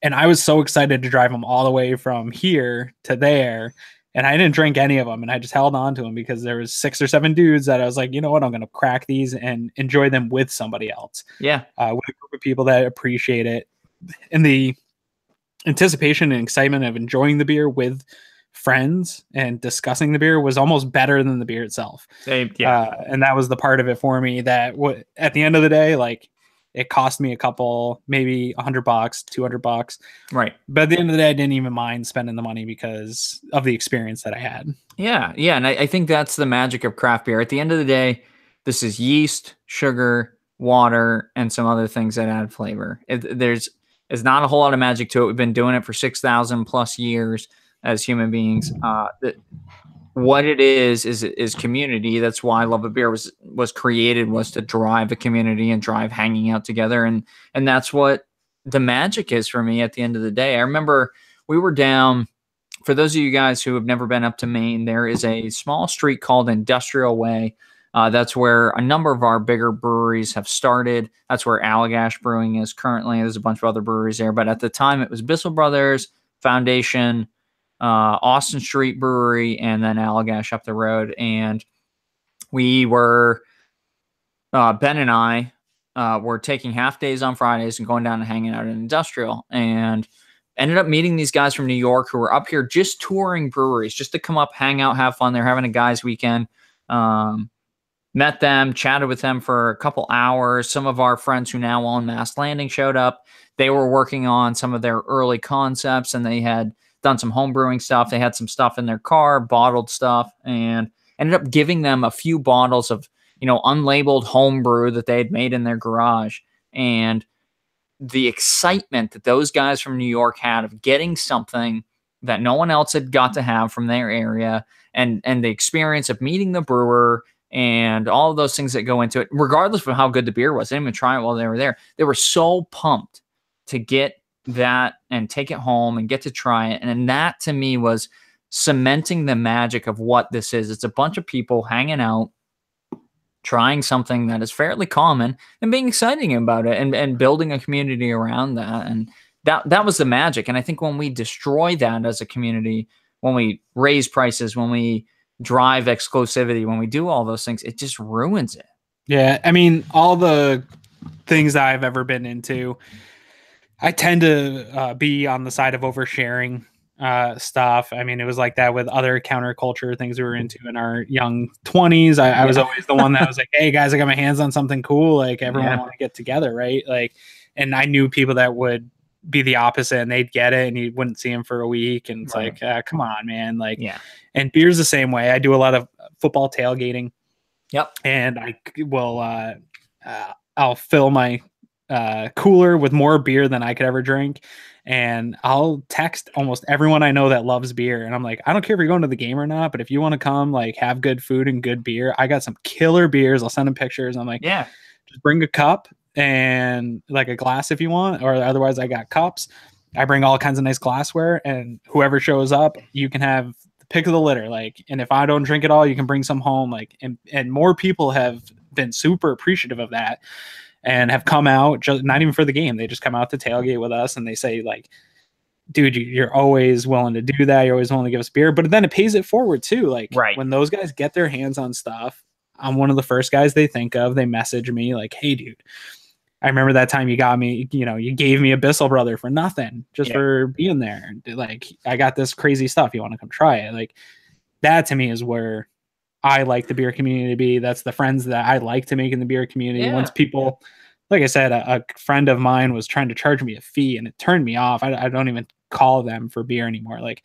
S1: And I was so excited to drive them all the way from here to there. And I didn't drink any of them. And I just held on to them because there was 6 or 7 dudes that I was like, you know what? I'm going to crack these and enjoy them with somebody else.
S2: Yeah.
S1: With a group of people that appreciate it. And the anticipation and excitement of enjoying the beer with friends and discussing the beer was almost better than the beer itself. And that was the part of it for me that at the end of the day, it cost me a couple, maybe $100, $200.
S2: Right.
S1: But at the end of the day, I didn't even mind spending the money because of the experience that I had. Yeah.
S2: Yeah. And I think that's the magic of craft beer. At the end of the day, this is yeast, sugar, water, and some other things that add flavor. There's not a whole lot of magic to it. We've been doing it for 6,000 plus years as human beings. What it is community. That's why Loveof.beer was created, was to drive a community and drive hanging out together. And that's what the magic is for me at the end of the day. I remember we were down, for those of you guys who have never been up to Maine, there is a small street called Industrial Way. That's where a number of our bigger breweries have started. That's where Allagash Brewing is currently. There's a bunch of other breweries there. But at the time, it was Bissell Brothers, Foundation, Austin Street Brewery, and then Allagash up the road. And we were, Ben and I were taking half days on Fridays and going down and hanging out in Industrial, and ended up meeting these guys from New York who were up here just touring breweries, just to come up, hang out, have fun. They're having a guys' weekend. Met them, chatted with them for a couple hours. Some of our friends who now own Mass Landing showed up. They were working on some of their early concepts, and they had done some home brewing stuff. They had some stuff in their car, bottled stuff, and ended up giving them a few bottles of, unlabeled home brew that they had made in their garage. And the excitement that those guys from New York had of getting something that no one else had got to have from their area, and the experience of meeting the brewer and all of those things that go into it, regardless of how good the beer was. They didn't even try it while they were there. They were so pumped to get that and take it home and get to try it. And that to me was cementing the magic of what this is. It's a bunch of people hanging out, trying something that is fairly common and being exciting about it, and building a community around that. And that was the magic. And I think when we destroy that as a community, when we raise prices, when we drive exclusivity, when we do all those things, it just ruins it.
S1: Yeah. I mean, all the things that I've ever been into, I tend to be on the side of oversharing stuff. I mean, it was like that with other counterculture things we were into in our young 20s. I was always the one that was like, hey guys, I got my hands on something cool. Like everyone want to get together, right? Like, and I knew people that would be the opposite, and they'd get it and you wouldn't see them for a week. And it's like, come on, man. Like, and beer's the same way. I do a lot of football tailgating.
S2: Yep.
S1: And I will, I'll fill my cooler with more beer than I could ever drink. And I'll text almost everyone I know that loves beer. And I'm like, I don't care if you're going to the game or not, but if you want to come, like, have good food and good beer, I got some killer beers. I'll send them pictures. I'm like, yeah, just bring a cup and like a glass if you want, or otherwise I got cups. I bring all kinds of nice glassware, and whoever shows up, you can have the pick of the litter. Like, and if I don't drink it all, you can bring some home. Like, and more people have been super appreciative of that and have come out, just not even for the game. They just come out to tailgate with us, and they say, like, dude, you're always willing to do that. You're always willing to give us beer. But then it pays it forward too. Like, when those guys get their hands on stuff, I'm one of the first guys they think of. They message me like, hey, dude, I remember that time you got me, you gave me a Bissell Brother for nothing, just for being there. Like, I got this crazy stuff. You want to come try it? Like, that to me is where I like the beer community to be. That's the friends that I like to make in the beer community. Once people, like I said, a friend of mine was trying to charge me a fee, and it turned me off. I don't even call them for beer anymore. Like,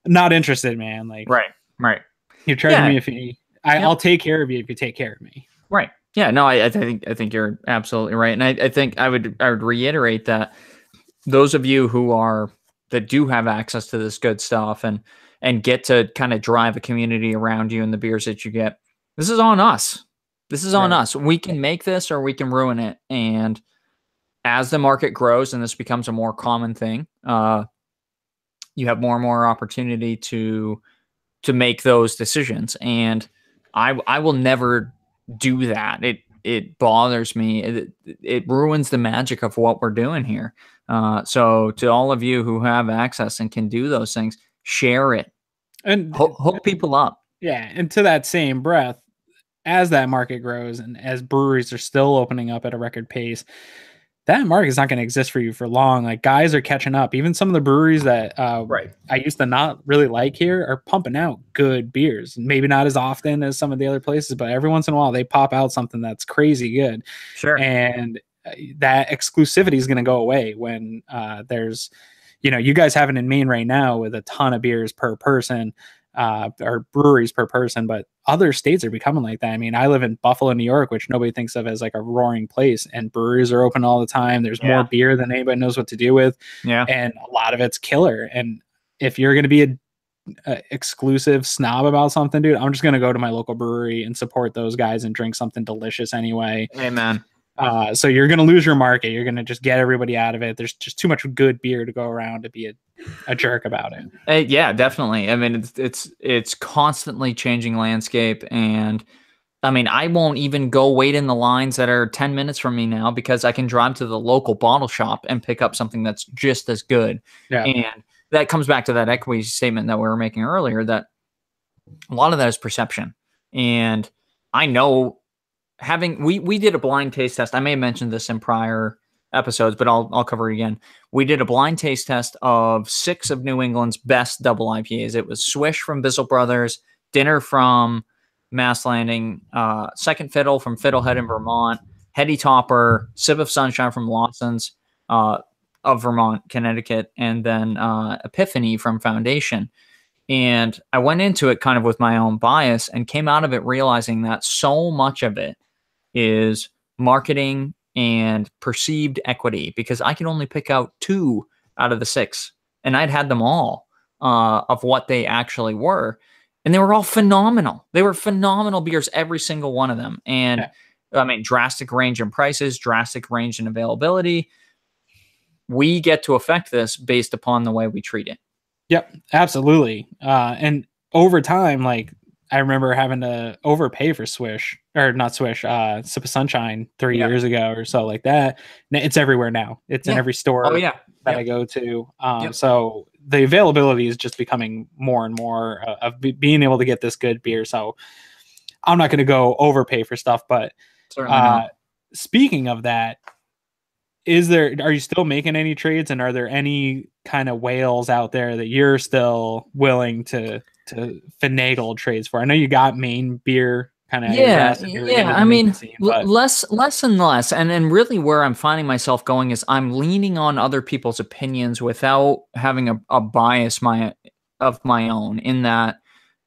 S1: not interested, man. Like,
S2: right.
S1: You're charging me a fee. I'll take care of you if you take care of me.
S2: Right. Yeah, no, I think you're absolutely right. And I think I would reiterate that those of you that do have access to this good stuff and get to kind of drive a community around you and the beers that you get, this is on us. This is on us. We can make this or we can ruin it. And as the market grows and this becomes a more common thing, you have more and more opportunity to make those decisions. And I will never do that. It bothers me. It ruins the magic of what we're doing here. So to all of you who have access and can do those things, share it and hook people up.
S1: Yeah. And to that same breath, as that market grows and as breweries are still opening up at a record pace, that market is not going to exist for you for long. Like, guys are catching up. Even some of the breweries that I used to not really like here are pumping out good beers. Maybe not as often as some of the other places, but every once in a while they pop out something that's crazy good. Sure. And that exclusivity is going to go away when there's, you guys have it in Maine right now with a ton of beers per person, or breweries per person, but other states are becoming like that. I mean, I live in Buffalo, New York, which nobody thinks of as like a roaring place, and breweries are open all the time. There's more beer than anybody knows what to do with. Yeah. And a lot of it's killer. And if you're going to be a exclusive snob about something, dude, I'm just going to go to my local brewery and support those guys and drink something delicious anyway.
S2: Amen.
S1: So you're going to lose your market. You're going to just get everybody out of it. There's just too much good beer to go around to be a jerk about it.
S2: Yeah, definitely. I mean, it's constantly changing landscape. And I mean, I won't even go wait in the lines that are 10 minutes from me now because I can drive to the local bottle shop and pick up something that's just as good. Yeah. And that comes back to that equity statement that we were making earlier, that a lot of that is perception. And I know we did a blind taste test. I may have mentioned this in prior episodes, but I'll cover it again. We did a blind taste test of 6 of New England's best double IPAs. It was Swish from Bissell Brothers, Dinner from Mass Landing, Second Fiddle from Fiddlehead in Vermont, Heady Topper, Sip of Sunshine from Lawson's of Vermont, Connecticut, and then Epiphany from Foundation. And I went into it kind of with my own bias and came out of it realizing that so much of it is marketing and perceived equity, because I can only pick out 2 out of the 6, and I'd had them all of what they actually were. And they were all phenomenal. They were phenomenal beers, every single one of them. And I mean, drastic range in prices, drastic range in availability. We get to affect this based upon the way we treat it.
S1: Yep, absolutely. And over time, like I remember having to overpay for Swish or not Swish, Sip of Sunshine 3 years ago or so like that. It's everywhere now. It's in every
S2: Oh
S1: store
S2: yeah.
S1: that I go to.
S2: Yep.
S1: So the availability is just becoming more and more of being able to get this good beer. So I'm not going to go overpay for stuff, but
S2: Certainly not.
S1: speaking of that, are you still making any trades, and are there any kind of whales out there that you're still willing to finagle trades for? I know you got Maine beer kind of at your desk if you're into the Maine scene, but
S2: less and less, and really where I'm finding myself going is I'm leaning on other people's opinions without having a bias of my own. In that,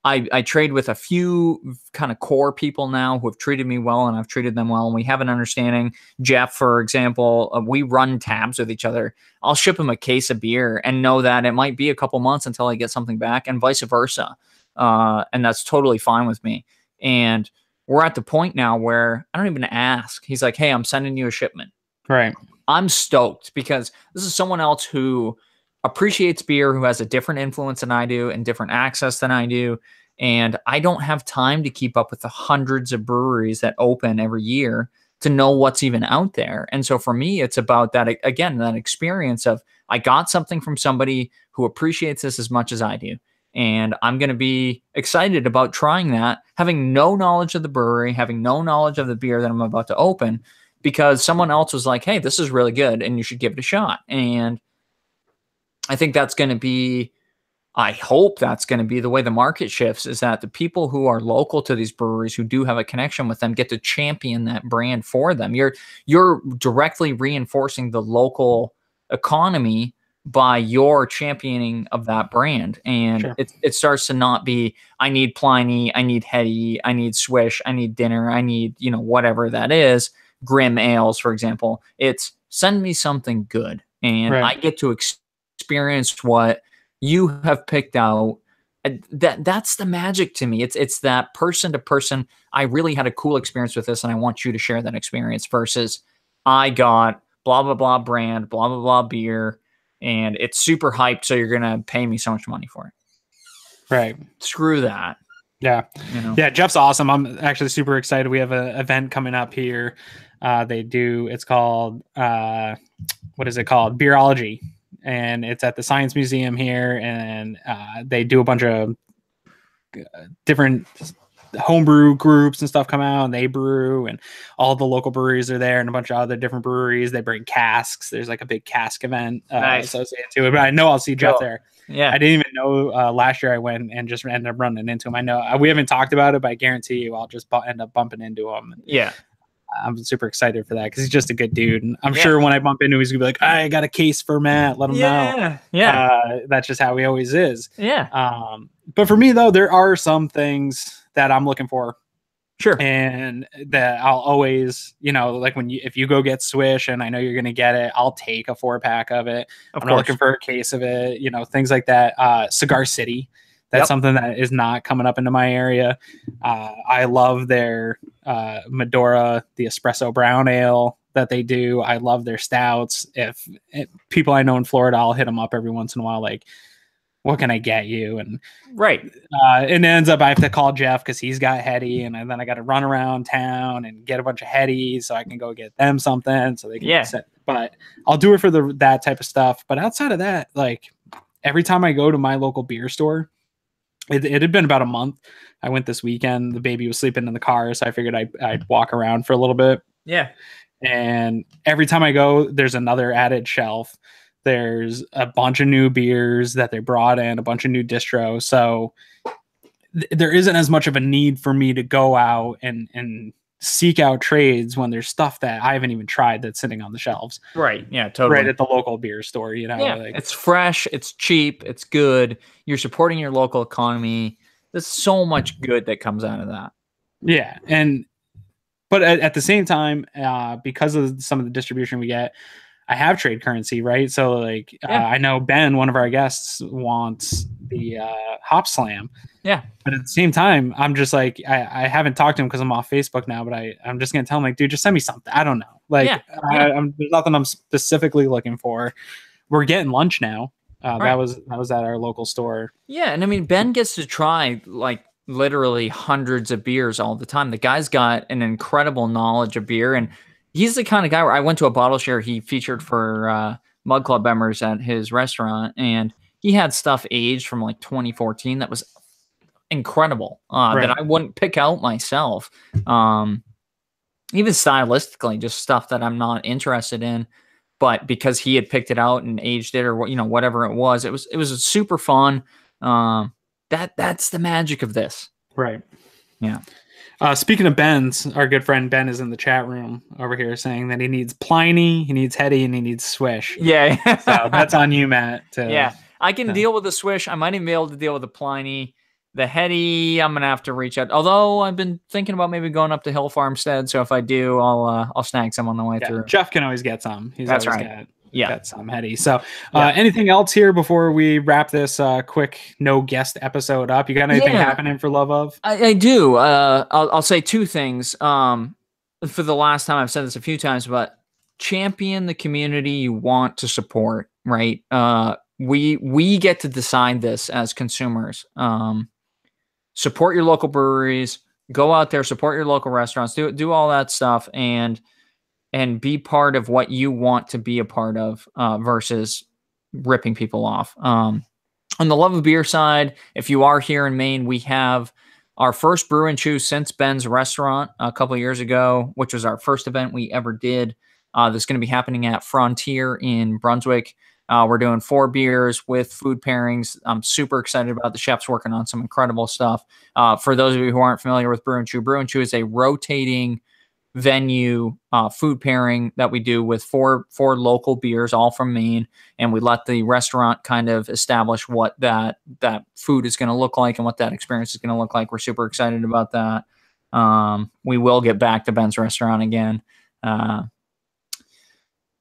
S2: I trade with a few kind of core people now who have treated me well, and I've treated them well, and we have an understanding. Jeff, for example, we run tabs with each other. I'll ship him a case of beer and know that it might be a couple months until I get something back, and vice versa. And that's totally fine with me. And we're at the point now where I don't even ask. He's like, hey, I'm sending you a shipment.
S1: right.
S2: I'm stoked because this is someone else who appreciates beer, who has a different influence than I do and different access than I do. And I don't have time to keep up with the hundreds of breweries that open every year to know what's even out there. And so for me, it's about that, again, that experience of I got something from somebody who appreciates this as much as I do. And I'm going to be excited about trying that, having no knowledge of the brewery, having no knowledge of the beer that I'm about to open, because someone else was like, hey, this is really good and you should give it a shot. And I think that's going to be, I hope that's going to be the way the market shifts, is that the people who are local to these breweries, who do have a connection with them, get to champion that brand for them. You're directly reinforcing the local economy by your championing of that brand. And
S1: Sure.
S2: it starts to not be, I need Pliny, I need Hetty, I need Swish, I need dinner, I need, whatever that is, Grim Ales, for example. It's send me something good. And
S1: Right.
S2: I get to experience what you have picked out. That's the magic to me. It's that person to person. I really had a cool experience with this, and I want you to share that experience, versus I got blah blah blah brand, blah blah blah beer, and it's super hyped, so you're gonna pay me so much money for it.
S1: Right.
S2: Screw that.
S1: Yeah. Yeah. Jeff's awesome. I'm actually super excited. We have an event coming up here. It's called, what is it called? Beerology. And it's at the Science Museum here. And they do a bunch of different homebrew groups and stuff come out, and they brew, and all the local breweries are there, and a bunch of other different breweries. They bring casks. There's like a big cask event associated to it. But I know I'll see Jeff there.
S2: Yeah.
S1: I didn't even know last year I went and just ended up running into him. I know we haven't talked about it, but I guarantee you I'll just end up bumping into him.
S2: Yeah.
S1: I'm super excited for that because he's just a good dude. And I'm sure when I bump into him, he's going to be like, I got a case for Matt. Let him know.
S2: Yeah.
S1: That's just how he always is.
S2: Yeah.
S1: But for me, though, there are some things that I'm looking for.
S2: Sure.
S1: And that I'll always, like if you go get Swish and I know you're going to get it, I'll take a 4-pack of it. I'm not looking for a case of it, things like that. Cigar City. That's something that is not coming up into my area. I love their Medora, the espresso brown ale that they do. I love their stouts. If people I know in Florida, I'll hit them up every once in a while, like, what can I get you? And it ends up I have to call Jeff because he's got Hetty, and then I got to run around town and get a bunch of Hetties so I can go get them something so they can set. But I'll do it for that type of stuff. But outside of that, like every time I go to my local beer store, it had been about a month. I went this weekend. The baby was sleeping in the car, so I figured I'd walk around for a little bit.
S2: Yeah.
S1: And every time I go, there's another added shelf. There's a bunch of new beers that they brought in, a bunch of new distros. So there isn't as much of a need for me to go out and seek out trades when there's stuff that I haven't even tried that's sitting on the shelves.
S2: Right. Yeah, totally.
S1: Right at the local beer store,
S2: Yeah, it's fresh, it's cheap, it's good. You're supporting your local economy. There's so much good that comes out of that.
S1: Yeah. But at the same time, because of some of the distribution we get, I have trade currency, right? So I know Ben, one of our guests, wants the Hop Slam.
S2: Yeah.
S1: But at the same time, I'm just like, I haven't talked to him because I'm off Facebook now, but I'm just going to tell him, like, dude, just send me something. I don't know. There's nothing I'm specifically looking for. We're getting lunch now. That was at our local store.
S2: Yeah, and I mean Ben gets to try like literally hundreds of beers all the time. The guy's got an incredible knowledge of beer, and he's the kind of guy where I went to a bottle share he featured for Mug Club members at his restaurant, and he had stuff aged from like 2014 that was incredible that I wouldn't pick out myself. Even stylistically, just stuff that I'm not interested in. But because he had picked it out and aged it, or whatever it was super fun. That's the magic of this,
S1: right?
S2: Yeah.
S1: Speaking of Ben's, our good friend Ben is in the chat room over here saying that he needs Pliny, he needs Hetty, and he needs Swish.
S2: Yeah.
S1: So that's on you, Matt.
S2: Yeah, I can deal with the Swish. I might even be able to deal with the Pliny. The Hetty, I'm gonna have to reach out. Although I've been thinking about maybe going up to Hill Farmstead, so if I do, I'll snag some on the way through.
S1: Jeff can always get some.
S2: That's right.
S1: Got some Hetty. So anything else here before we wrap this quick no guest episode up? You got anything happening for Love of?
S2: I do. I'll say two things. For the last time, I've said this a few times, but champion the community you want to support, right? We get to decide this as consumers. Support your local breweries, go out there, support your local restaurants, do all that stuff, and be part of what you want to be a part of versus ripping people off. On the Love of Beer side, if you are here in Maine, we have our first brew and chew since Ben's restaurant a couple of years ago, which was our first event we ever did. That's going to be happening at Frontier in Brunswick. We're doing 4 beers with food pairings. I'm super excited about the chefs working on some incredible stuff. For those of you who aren't familiar with Brew and Chew is a rotating venue food pairing that we do with four local beers, all from Maine, and we let the restaurant kind of establish what that food is going to look like and what that experience is going to look like. We're super excited about that. We will get back to Ben's restaurant again.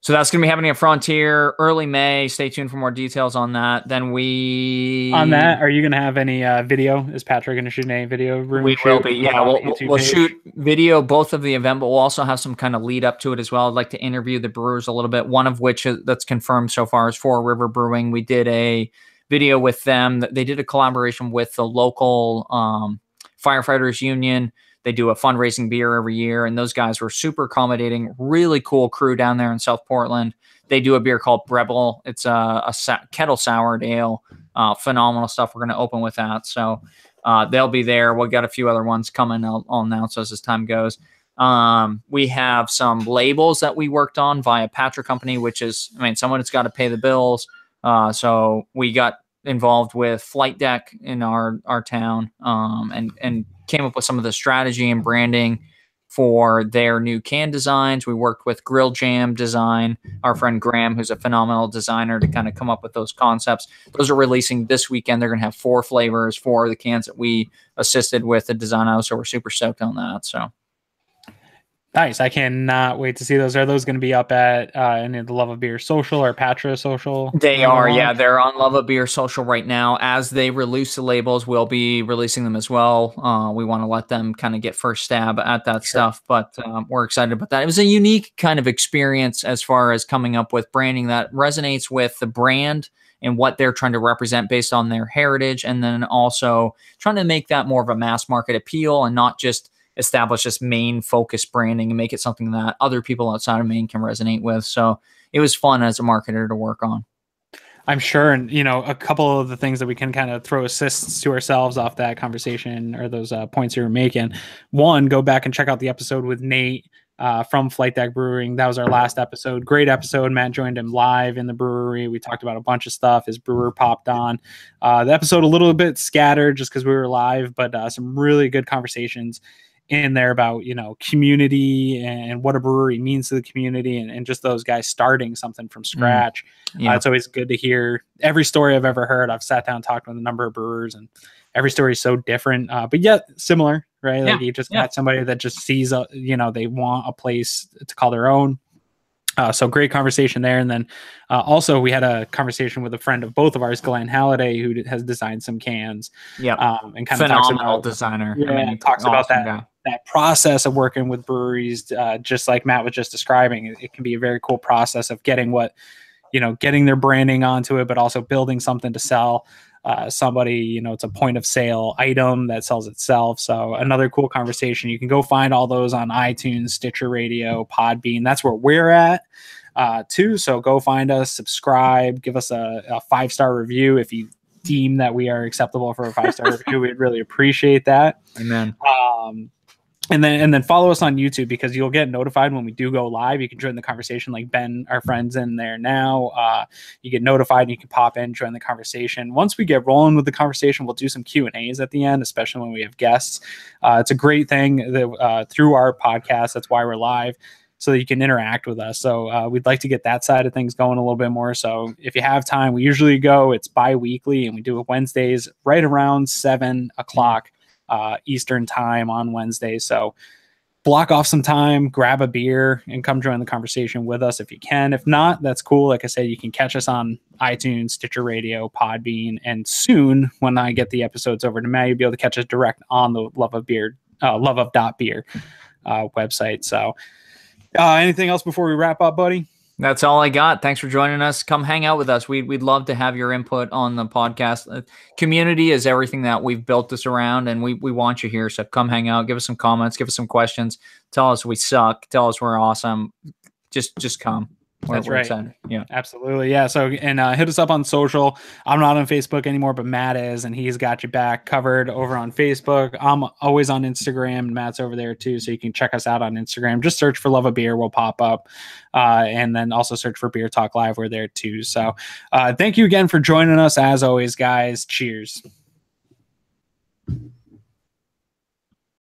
S2: So that's going to be happening at Frontier early May. Stay tuned for more details on that. Then
S1: on that, are you going to have any video? Is Patrick going to shoot any video?
S2: We will be. Yeah, we'll shoot video both of the event, but we'll also have some kind of lead up to it as well. I'd like to interview the brewers a little bit. One of which that's confirmed so far is Four River Brewing. We did a video with them. They did a collaboration with the local firefighters union. They do a fundraising beer every year, and those guys were super accommodating. Really cool crew down there in South Portland. They do a beer called Rebel. It's a kettle soured ale. Phenomenal stuff. We're going to open with that. So they'll be there. We've got a few other ones coming. I'll announce those as time goes. We have some labels that we worked on via Patrick Company, which is, someone that's got to pay the bills. So we got involved with Flight Deck in our town and came up with some of the strategy and branding for their new can designs. We worked with Grill Jam Design, our friend Graham, who's a phenomenal designer, to kind of come up with those concepts. Those are releasing this weekend. They're going to have 4 flavors for the cans that we assisted with the design of, so we're super stoked on that. So
S1: nice. I cannot wait to see those. Are those going to be up at any of the Love of Beer social or Patra social?
S2: They are, yeah. They're on Love of Beer social right now. As they release the labels, we'll be releasing them as well. We want to let them kind of get first stab at that stuff, but we're excited about that. It was a unique kind of experience as far as coming up with branding that resonates with the brand and what they're trying to represent based on their heritage, and then also trying to make that more of a mass market appeal and not just establish this Maine focused branding and make it something that other people outside of Maine can resonate with. So it was fun as a marketer to work on.
S1: I'm sure. And, a couple of the things that we can kind of throw assists to ourselves off that conversation or those points you were making. One, go back and check out the episode with Nate from Flight Deck Brewing. That was our last episode. Great episode. Matt joined him live in the brewery. We talked about a bunch of stuff. His brewer popped on. The episode a little bit scattered just because we were live, but some really good conversations in there about, community and what a brewery means to the community and just those guys starting something from scratch. Yeah. It's always good to hear every story I've ever heard. I've sat down and talked with a number of brewers, and every story is so different, but yet similar, right? Like you just got somebody that just sees, they want a place to call their own. So great conversation there. And then also we had a conversation with a friend of both of ours, Glenn Halliday, who has designed some cans.
S2: Yeah.
S1: And kind
S2: phenomenal
S1: of talks about
S2: designer.
S1: Yeah, talks about that process of working with breweries, just like Matt was just describing. It can be a very cool process of getting what, getting their branding onto it, but also building something to sell. Somebody, it's a point of sale item that sells itself. So another cool conversation. You can go find all those on iTunes, Stitcher Radio, Podbean. That's where we're at too. So go find us, subscribe, give us a 5-star review if you deem that we are acceptable for a 5-star review. We'd really appreciate that.
S2: Amen.
S1: And then follow us on YouTube, because you'll get notified when we do go live. You can join the conversation like Ben, our friend's in there now. You get notified and you can pop in, join the conversation. Once we get rolling with the conversation, we'll do some Q&As at the end, especially when we have guests. It's a great thing that through our podcast, that's why we're live, so that you can interact with us. So we'd like to get that side of things going a little bit more. So if you have time, we usually it's bi-weekly, and we do it Wednesdays right around 7 o'clock. Eastern time on Wednesday. So block off some time, grab a beer, and come join the conversation with us if you can. If not, that's cool. Like I said, you can catch us on iTunes, Stitcher Radio, Podbean, and soon, when I get the episodes over to Matt, you'll be able to catch us direct on the Loveof.beer website. So anything else before we wrap up, buddy?
S2: That's all I got. Thanks for joining us. Come hang out with us. We'd love to have your input on the podcast. Community is everything that we've built this around, and we want you here. So come hang out. Give us some comments. Give us some questions. Tell us we suck. Tell us we're awesome. Just come.
S1: That's right.
S2: Excited. Yeah,
S1: absolutely. Yeah. So, and hit us up on social. I'm not on Facebook anymore, but Matt is, and he's got you back covered over on Facebook. I'm always on Instagram, and Matt's over there too. So you can check us out on Instagram. Just search for Love of Beer. We'll pop up. And then also search for Beer Talk Live. We're there too. So thank you again for joining us. As always, guys, cheers.